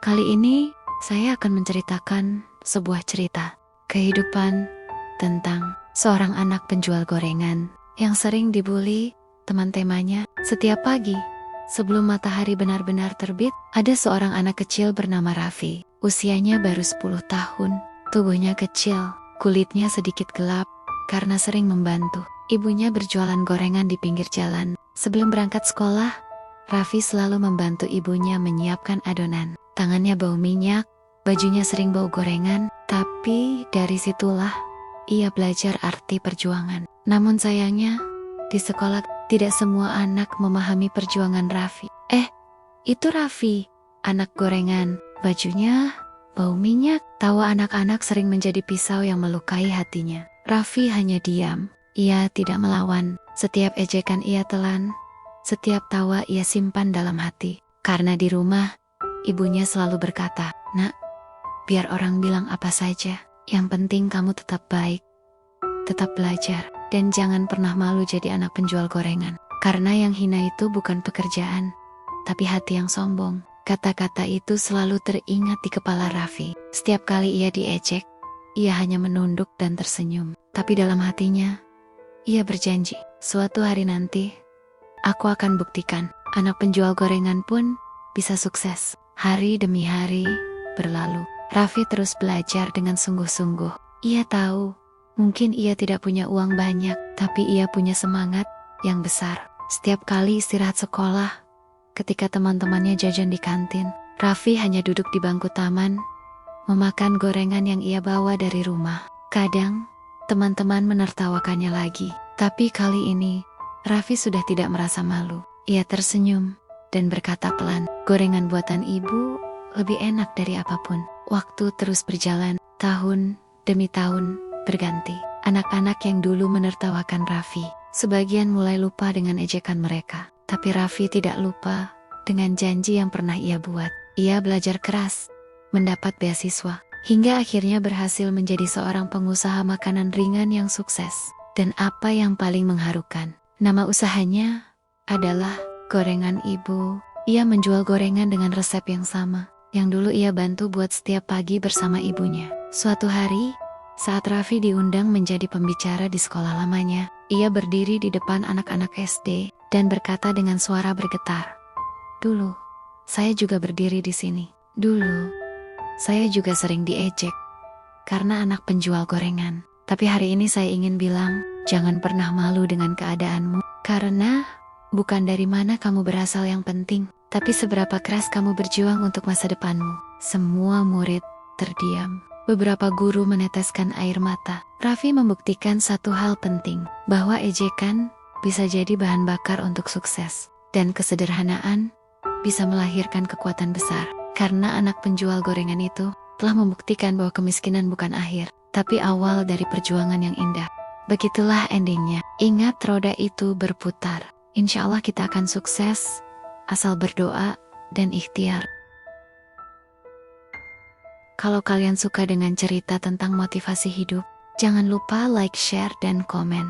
Kali ini saya akan menceritakan sebuah cerita kehidupan tentang seorang anak penjual gorengan yang sering dibully teman-temannya. Setiap pagi sebelum matahari benar-benar terbit, ada seorang anak kecil bernama Raffi. Usianya baru 10 tahun, tubuhnya kecil, kulitnya sedikit gelap karena sering membantu ibunya berjualan gorengan di pinggir jalan. Sebelum berangkat sekolah, Raffi selalu membantu ibunya menyiapkan adonan. Tangannya bau minyak, bajunya sering bau gorengan, tapi dari situlah ia belajar arti perjuangan. Namun sayangnya, di sekolah tidak semua anak memahami perjuangan Raffi. Itu Raffi, anak gorengan, bajunya bau minyak. Tawa anak-anak sering menjadi pisau yang melukai hatinya. Raffi hanya diam, ia tidak melawan. Setiap ejekan ia telan, setiap tawa ia simpan dalam hati. Karena di rumah, ibunya selalu berkata, "Nak, biar orang bilang apa saja, yang penting kamu tetap baik, tetap belajar, dan jangan pernah malu jadi anak penjual gorengan. Karena yang hina itu bukan pekerjaan, tapi hati yang sombong." Kata-kata itu selalu teringat di kepala Raffi. Setiap kali ia diejek, ia hanya menunduk dan tersenyum. Tapi dalam hatinya, ia berjanji, suatu hari nanti, aku akan buktikan, anak penjual gorengan pun bisa sukses. Hari demi hari berlalu. Raffi terus belajar dengan sungguh-sungguh. Ia tahu, mungkin ia tidak punya uang banyak, tapi ia punya semangat yang besar. Setiap kali istirahat sekolah, ketika teman-temannya jajan di kantin, Raffi hanya duduk di bangku taman, memakan gorengan yang ia bawa dari rumah. Kadang, teman-teman menertawakannya lagi. Tapi kali ini, Raffi sudah tidak merasa malu. Ia tersenyum dan berkata pelan, "Gorengan buatan ibu lebih enak dari apapun." Waktu terus berjalan, tahun demi tahun berganti. Anak-anak yang dulu menertawakan Raffi, sebagian mulai lupa dengan ejekan mereka. Tapi Raffi tidak lupa dengan janji yang pernah ia buat. Ia belajar keras, mendapat beasiswa, hingga akhirnya berhasil menjadi seorang pengusaha makanan ringan yang sukses. Dan apa yang paling mengharukan, nama usahanya adalah Gorengan Ibu. Ia menjual gorengan dengan resep yang sama, yang dulu ia bantu buat setiap pagi bersama ibunya. Suatu hari, saat Raffi diundang menjadi pembicara di sekolah lamanya, ia berdiri di depan anak-anak SD dan berkata dengan suara bergetar, "Dulu, saya juga berdiri di sini. Dulu, saya juga sering diejek karena anak penjual gorengan. Tapi hari ini saya ingin bilang, jangan pernah malu dengan keadaanmu. Karena bukan dari mana kamu berasal yang penting, tapi seberapa keras kamu berjuang untuk masa depanmu." Semua murid terdiam. Beberapa guru meneteskan air mata. Raffi membuktikan satu hal penting, bahwa ejekan bisa jadi bahan bakar untuk sukses. Dan kesederhanaan bisa melahirkan kekuatan besar. Karena anak penjual gorengan itu telah membuktikan bahwa kemiskinan bukan akhir, tapi awal dari perjuangan yang indah. Begitulah endingnya. Ingat, roda itu berputar. Insya Allah kita akan sukses, asal berdoa dan ikhtiar. Kalau kalian suka dengan cerita tentang motivasi hidup, jangan lupa like, share, dan komen.